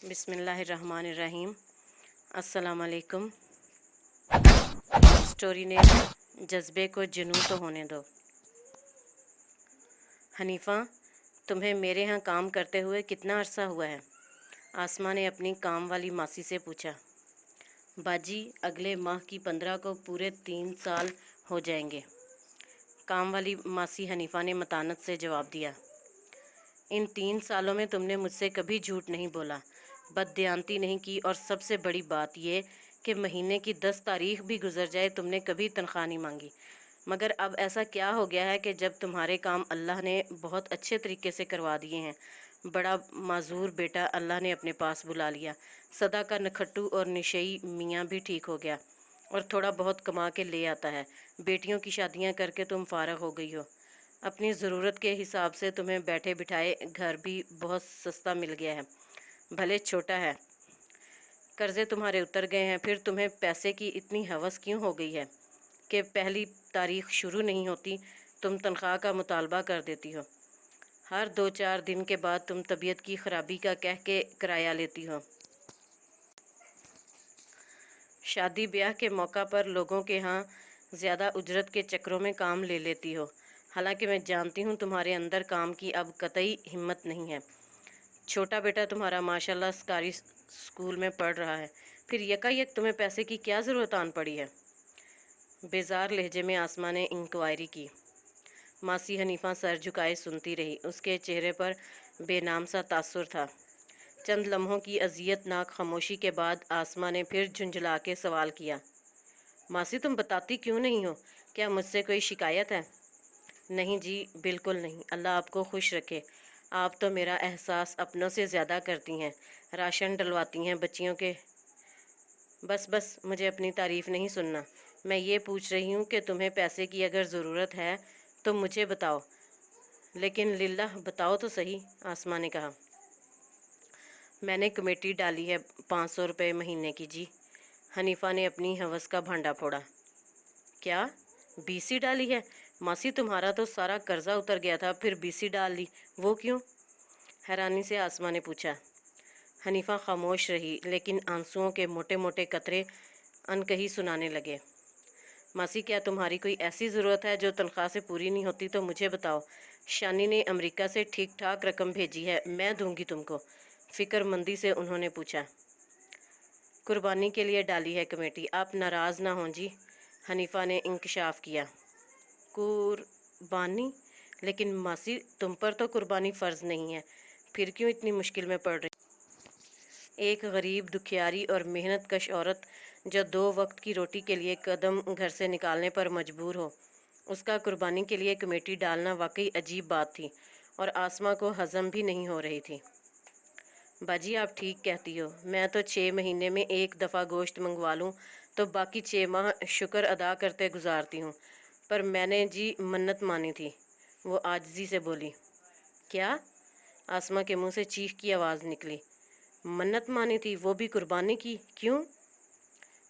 बिस्मिल्लाहिर्रहमानिर्रहीम। अस्सलाम वालेकुम। स्टोरी ने जज्बे को जुनून तो होने दो। हनीफा, तुम्हें मेरे यहाँ काम करते हुए कितना अरसा हुआ है? आसमा ने अपनी काम वाली मासी से पूछा। बाजी, अगले माह की 15 को पूरे 3 साल हो जाएंगे। काम वाली मासी हनीफा ने मतानत से जवाब दिया। इन 3 सालों में तुमने मुझसे कभी झूठ नहीं बोला, बददियानती नहीं की, और सबसे बड़ी बात यह कि महीने की 10 तारीख भी गुजर जाए तुमने कभी तनख्वाह नहीं मांगी। मगर अब ऐसा क्या हो गया है कि जब तुम्हारे काम अल्लाह ने बहुत अच्छे तरीके से करवा दिए हैं, बड़ा माजूर बेटा अल्लाह ने अपने पास बुला लिया, सदा का नखट्टू और निशई मियाँ भी ठीक हो गया और थोड़ा बहुत कमा के ले आता है, बेटियों की शादियाँ करके तुम फारग हो गई हो, अपनी ज़रूरत के हिसाब से तुम्हें बैठे बिठाए घर भी बहुत सस्ता मिल गया है, भले छोटा है, कर्ज़े तुम्हारे उतर गए हैं, फिर तुम्हें पैसे की इतनी हवस क्यों हो गई है कि पहली तारीख शुरू नहीं होती तुम तनख्वाह का मुतालबा कर देती हो। हर 2-4 दिन के बाद तुम तबीयत की ख़राबी का कह के किराया लेती हो। शादी ब्याह के मौका पर लोगों के यहाँ ज़्यादा उजरत के चक्रों में काम ले लेती हो। हालांकि मैं जानती हूँ तुम्हारे अंदर काम की अब कतई हिम्मत नहीं है। छोटा बेटा तुम्हारा माशाल्लाह सरकारी स्कूल में पढ़ रहा है, फिर यकायक तुम्हें पैसे की क्या ज़रूरत आन पड़ी है? बेजार लहजे में आसमा ने इंक्वायरी की। मासी हनीफा सर झुकाए सुनती रही। उसके चेहरे पर बेनाम सा तासुर था। चंद लम्हों की अजियतनाक खामोशी के बाद आसमा ने फिर झुंझला के सवाल किया। मासी, तुम बताती क्यों नहीं हो? क्या मुझसे कोई शिकायत है? नहीं जी, बिल्कुल नहीं, अल्लाह आपको खुश रखे। आप तो मेरा एहसास अपनों से ज़्यादा करती हैं, राशन डलवाती हैं बच्चियों के। बस बस, मुझे अपनी तारीफ़ नहीं सुनना। मैं ये पूछ रही हूँ कि तुम्हें पैसे की अगर ज़रूरत है तो मुझे बताओ, लेकिन लिल्लाह बताओ तो सही। आसमा ने कहा। मैंने कमेटी डाली है 500 रुपये महीने की जी। हनीफा ने अपनी हवस का भांडा फोड़ा। क्या बीसी डाली है? मासी, तुम्हारा तो सारा कर्जा उतर गया था, फिर बीसी डाल ली, वो क्यों? हैरानी से आसमा ने पूछा। हनीफा खामोश रही, लेकिन आंसुओं के मोटे मोटे कतरे अनकही सुनाने लगे। मासी, क्या तुम्हारी कोई ऐसी ज़रूरत है जो तनख्वाह से पूरी नहीं होती तो मुझे बताओ। शानी ने अमेरिका से ठीक ठाक रकम भेजी है, मैं दूंगी तुमको, फ़िक्रमंदी से उन्होंने पूछा। कुर्बानी के लिए डाली है कमेटी, आप नाराज़ ना हों जी। हनीफा ने इंकशाफ किया। कुर्बानी? लेकिन मासी, तुम पर तो कुर्बानी फ़र्ज़ नहीं है, फिर क्यों इतनी मुश्किल में पड़ रही? एक गरीब, दुखियारी और मेहनत कश औरत जो 2 वक्त की रोटी के लिए कदम घर से निकालने पर मजबूर हो, उसका कुर्बानी के लिए कमेटी डालना वाकई अजीब बात थी और आसमा को हज़म भी नहीं हो रही थी। बाजी, आप ठीक कहती हो, मैं तो 6 महीने में एक दफ़ा गोश्त मंगवा लूँ तो बाकी 6 माह शुक्र अदा करते गुजारती हूँ, पर मैंने जी मन्नत मानी थी, वो आजिज़ी से बोली। क्या? आसमा के मुंह से चीख की आवाज़ निकली। मन्नत मानी थी, वो भी कुर्बानी की? क्यों?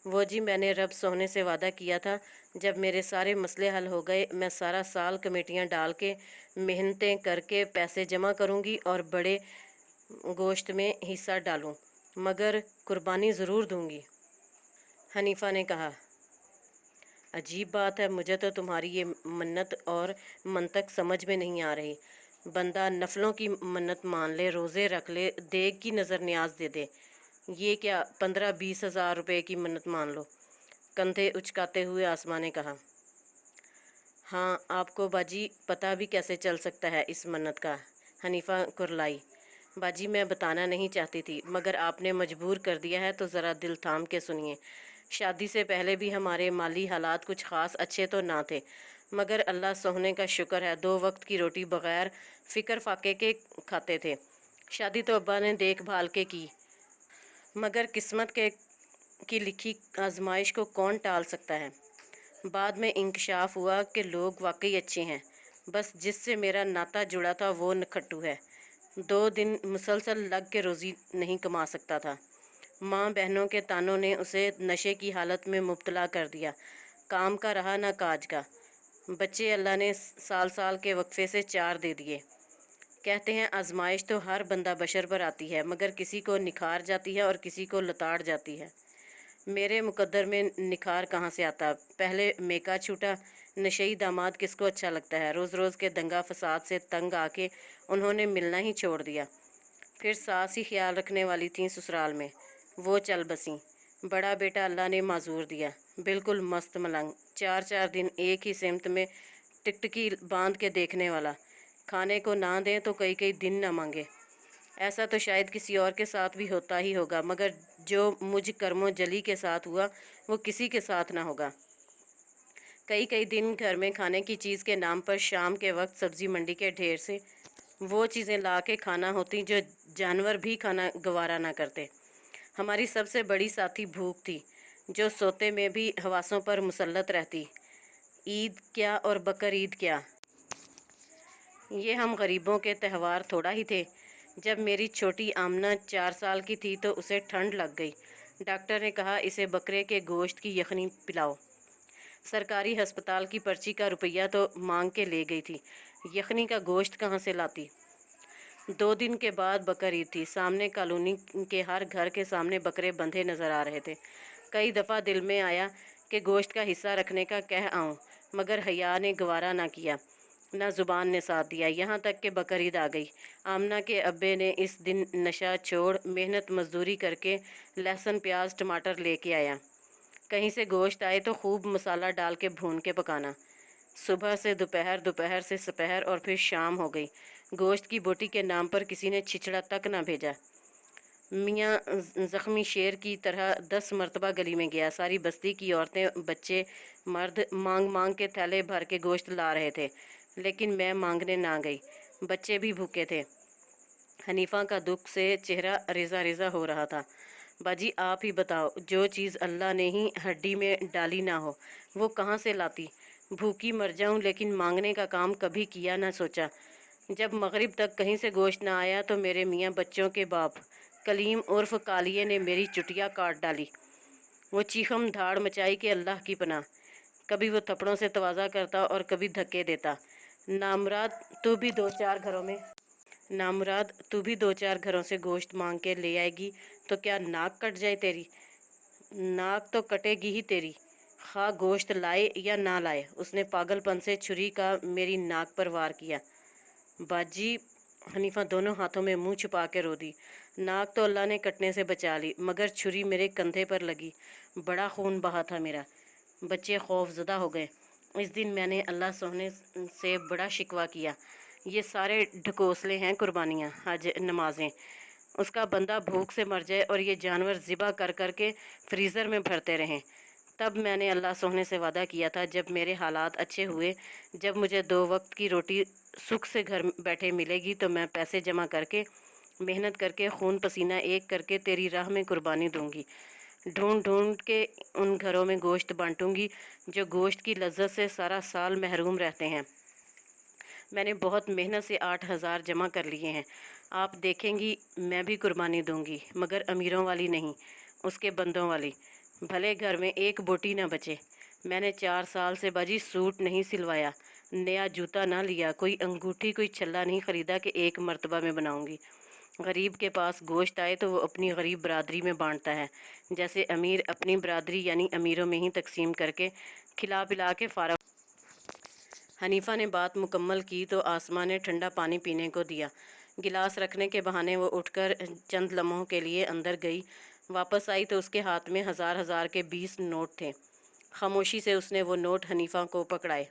वो जी, मैंने रब सोने से वादा किया था, जब मेरे सारे मसले हल हो गए मैं सारा साल कमेटियां डाल के मेहनतें करके पैसे जमा करूंगी और बड़े गोश्त में हिस्सा डालूं, मगर कुर्बानी ज़रूर दूंगी। हनीफा ने कहा। अजीब बात है, मुझे तो तुम्हारी ये मन्नत और मंतक समझ में नहीं आ रही। बंदा नफलों की मन्नत मान ले, रोज़े रख ले, देग की नज़र न्याज दे दे, ये क्या 15-20 हज़ार रुपये की मन्नत मान लो? कंधे उचकाते हुए आसमा ने कहा। हाँ, आपको बाजी पता भी कैसे चल सकता है इस मन्नत का? हनीफा कुरलाई। बाजी, मैं बताना नहीं चाहती थी, मगर आपने मजबूर कर दिया है तो ज़रा दिल थाम के सुनिए। शादी से पहले भी हमारे माली हालात कुछ ख़ास अच्छे तो ना थे, मगर अल्लाह सोहने का शुक्र है 2 वक्त की रोटी बग़ैर फ़िक्र फाके के खाते थे। शादी तो अब्बा ने देखभाल के की, मगर किस्मत के की लिखी आजमाइश को कौन टाल सकता है? बाद में इंकशाफ हुआ कि लोग वाकई अच्छे हैं, बस जिससे मेरा नाता जुड़ा था वो नखट्टू है। 2 दिन मुसलसल लग के रोज़ी नहीं कमा सकता था। माँ बहनों के तानों ने उसे नशे की हालत में मुब्तला कर दिया, काम का रहा ना काज का। बच्चे अल्लाह ने साल साल के वक्फे से 4 दे दिए। कहते हैं आजमाइश तो हर बंदा बशर पर आती है, मगर किसी को निखार जाती है और किसी को लताड़ जाती है। मेरे मुकद्दर में निखार कहाँ से आता। पहले मेका छूटा। नशई दामाद किसको अच्छा लगता है। रोज़ रोज़ के दंगा फसाद से तंग आके उन्होंने मिलना ही छोड़ दिया। फिर सास ही ख्याल रखने वाली थी ससुराल में, वो चल बसी। बड़ा बेटा अल्लाह ने माजूर दिया, बिल्कुल मस्त मलंग, 4-4 दिन एक ही सिमत में टिकटिकी बांध के देखने वाला। खाने को ना दें तो कई कई दिन ना मांगे। ऐसा तो शायद किसी और के साथ भी होता ही होगा, मगर जो मुझ कर्मों जली के साथ हुआ वो किसी के साथ ना होगा। कई कई दिन घर में खाने की चीज़ के नाम पर शाम के वक्त सब्ज़ी मंडी के ढेर से वो चीज़ें ला के खाना होती जो जानवर भी खाना गवारा ना करते। हमारी सबसे बड़ी साथी भूख थी, जो सोते में भी हवासों पर मुसल्लत रहती। ईद क्या और बकर ईद क्या, ये हम गरीबों के त्यौहार थोड़ा ही थे। जब मेरी छोटी आमना 4 साल की थी तो उसे ठंड लग गई। डॉक्टर ने कहा इसे बकरे के गोश्त की यखनी पिलाओ। सरकारी अस्पताल की पर्ची का रुपया तो मांग के ले गई थी, यखनी का गोश्त कहाँ से लाती। 2 दिन के बाद बकर ईद थी। सामने कॉलोनी के हर घर के सामने बकरे बंधे नज़र आ रहे थे। कई दफ़ा दिल में आया कि गोश्त का हिस्सा रखने का कह आऊँ, मगर हया ने गवारा ना किया, ना ज़ुबान ने साथ दिया। यहाँ तक कि बकर ईद आ गई। आमना के अब्बे ने इस दिन नशा छोड़ मेहनत मजदूरी करके लहसुन प्याज टमाटर लेके आया। कहीं से गोश्त आए तो खूब मसाला डाल के भून के पकाना। सुबह से दोपहर, दोपहर से सपहर और फिर शाम हो गई। गोश्त की बोटी के नाम पर किसी ने छिछड़ा तक ना भेजा। मियाँ ज़ख्मी शेर की तरह 10 मरतबा गली में गया। सारी बस्ती की औरतें बच्चे मर्द मांग मांग के थैले भर के गोश्त ला रहे थे, लेकिन मैं मांगने ना गई। बच्चे भी भूखे थे। हनीफा का दुख से चेहरा रेजा रेजा हो रहा था। बाजी आप ही बताओ, जो चीज़ अल्लाह ने ही हड्डी में डाली ना हो वो कहाँ से लाती। भूखी मर जाऊं, लेकिन मांगने का काम कभी किया ना सोचा। जब मगरिब तक कहीं से गोश्त ना आया तो मेरे मियाँ बच्चों के बाप कलीम उर्फ कालिए ने मेरी चुटिया काट डाली। वो चीखम धाड़ मचाई कि अल्लाह की पनाह। कभी वो थप्पड़ों से तवाज़ा करता और कभी धक्के देता। नामुराद तू भी दो चार घरों में नामुराद तू भी 2-4 घरों से गोश्त मांग के ले आएगी तो क्या नाक कट जाए तेरी। नाक तो कटेगी ही तेरी, खा गोश्त लाए या ना लाए। उसने पागलपन से छुरी का मेरी नाक पर वार किया। बाजी हनीफा दोनों हाथों में मुंह छुपा के रो दी। नाक तो अल्लाह ने कटने से बचा ली, मगर छुरी मेरे कंधे पर लगी। बड़ा खून बहा था मेरा। बच्चे खौफजदा हो गए। इस दिन मैंने अल्लाह सोहने से बड़ा शिकवा किया। ये सारे ढकोसले हैं कुर्बानियाँ, हज नमाजें। उसका बंदा भूख से मर जाए और ये जानवर ज़िबा कर कर के फ्रीज़र में भरते रहें। तब मैंने अल्लाह सोहने से वादा किया था, जब मेरे हालात अच्छे हुए, जब मुझे 2 वक्त की रोटी सुख से घर बैठे मिलेगी, तो मैं पैसे जमा करके मेहनत करके खून पसीना एक करके तेरी राह में कुर्बानी दूंगी। ढूंढ ढूंढ के उन घरों में गोश्त बांटूंगी जो गोश्त की लज्जत से सारा साल महरूम रहते हैं। मैंने बहुत मेहनत से 8,000 जमा कर लिए हैं। आप देखेंगी मैं भी कुर्बानी दूंगी, मगर अमीरों वाली नहीं, उसके बंदों वाली। भले घर में एक बोटी ना बचे। मैंने 4 साल से बाजी सूट नहीं सिलवाया, नया जूता ना लिया, कोई अंगूठी कोई छल्ला नहीं ख़रीदा कि एक मर्तबा में बनाऊंगी। गरीब के पास गोश्त आए तो वो अपनी गरीब बरादरी में बांटता है, जैसे अमीर अपनी बरादरी यानी अमीरों में ही तकसीम करके खिला पिला के फारा। हनीफा ने बात मुकम्मल की तो आसमां ने ठंडा पानी पीने को दिया। गिलास रखने के बहाने वो उठकर चंद लम्हों के लिए अंदर गई। वापस आई तो उसके हाथ में 1000-1000 के 20 नोट थे। खामोशी से उसने वो नोट हनीफा को पकड़ाए।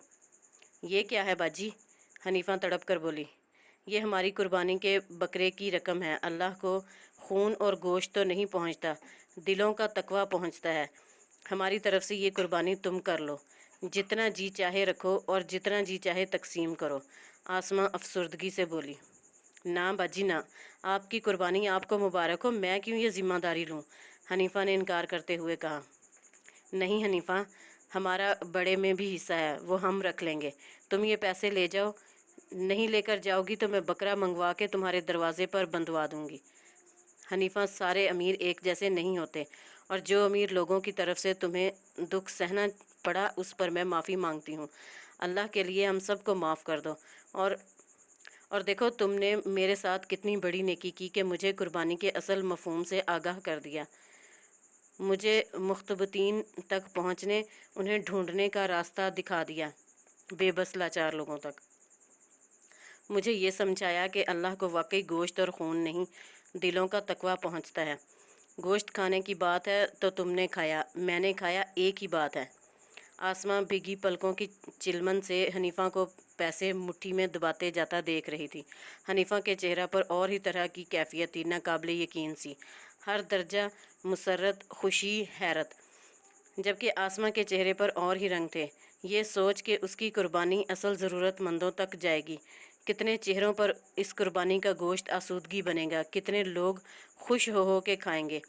ये क्या है बाजी? हनीफा तड़प कर बोली। ये हमारी कुर्बानी के बकरे की रकम है। अल्लाह को खून और गोश्त तो नहीं पहुंचता, दिलों का तकवा पहुंचता है। हमारी तरफ से ये कुर्बानी तुम कर लो, जितना जी चाहे रखो और जितना जी चाहे तकसीम करो। आसमां अफसुर्दगी से बोली। ना बाजी ना, आपकी कुर्बानी आपको मुबारक हो, मैं क्यों ये ज़िम्मेदारी लूँ। हनीफा ने इनकार करते हुए कहा। नहीं हनीफा, हमारा बड़े में भी हिस्सा है, वो हम रख लेंगे। तुम ये पैसे ले जाओ। नहीं लेकर जाओगी तो मैं बकरा मंगवा के तुम्हारे दरवाजे पर बंधवा दूंगी। हनीफा, सारे अमीर एक जैसे नहीं होते, और जो अमीर लोगों की तरफ से तुम्हें दुख सहना पड़ा उस पर मैं माफ़ी मांगती हूँ। अल्लाह के लिए हम सबको माफ़ कर दो। और اور دیکھو تم نے میرے ساتھ کتنی بڑی نیکی کی کہ مجھے قربانی کے اصل مفہوم سے آگاہ کر دیا، مجھے مخطبتین تک پہنچنے، انہیں ڈھونڈنے کا راستہ دکھا دیا، بے بس لاچار لوگوں تک۔ مجھے یہ سمجھایا کہ اللہ کو واقعی گوشت اور خون نہیں، دلوں کا تقویٰ پہنچتا ہے۔ گوشت کھانے کی بات ہے تو تم نے کھایا، میں نے کھایا، ایک ہی بات ہے۔ آسماں بھیگی پلکوں کی چلمن سے حنیفہ کو پیسے مٹھی میں دباتے جاتا دیکھ رہی تھی۔ حنیفہ کے چہرہ پر اور ہی طرح کی کیفیت تھی، ناقابل یقین سی، ہر درجہ مسرت، خوشی، حیرت، جبکہ آسماں کے چہرے پر اور ہی رنگ تھے، یہ سوچ کہ اس کی قربانی اصل ضرورت مندوں تک جائے گی۔ کتنے چہروں پر اس قربانی کا گوشت آسودگی بنے گا، کتنے لوگ خوش ہو کے کھائیں گے۔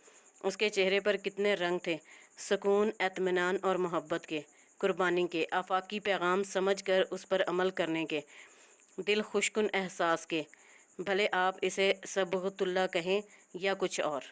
اس کے چہرے پر کتنے رنگ تھے، سکون، اطمینان اور محبت کے، قربانی کے آفاقی پیغام سمجھ کر اس پر عمل کرنے کے، دل خوش کن احساس کے، بھلے آپ اسے صبغۃ اللہ کہیں یا کچھ اور۔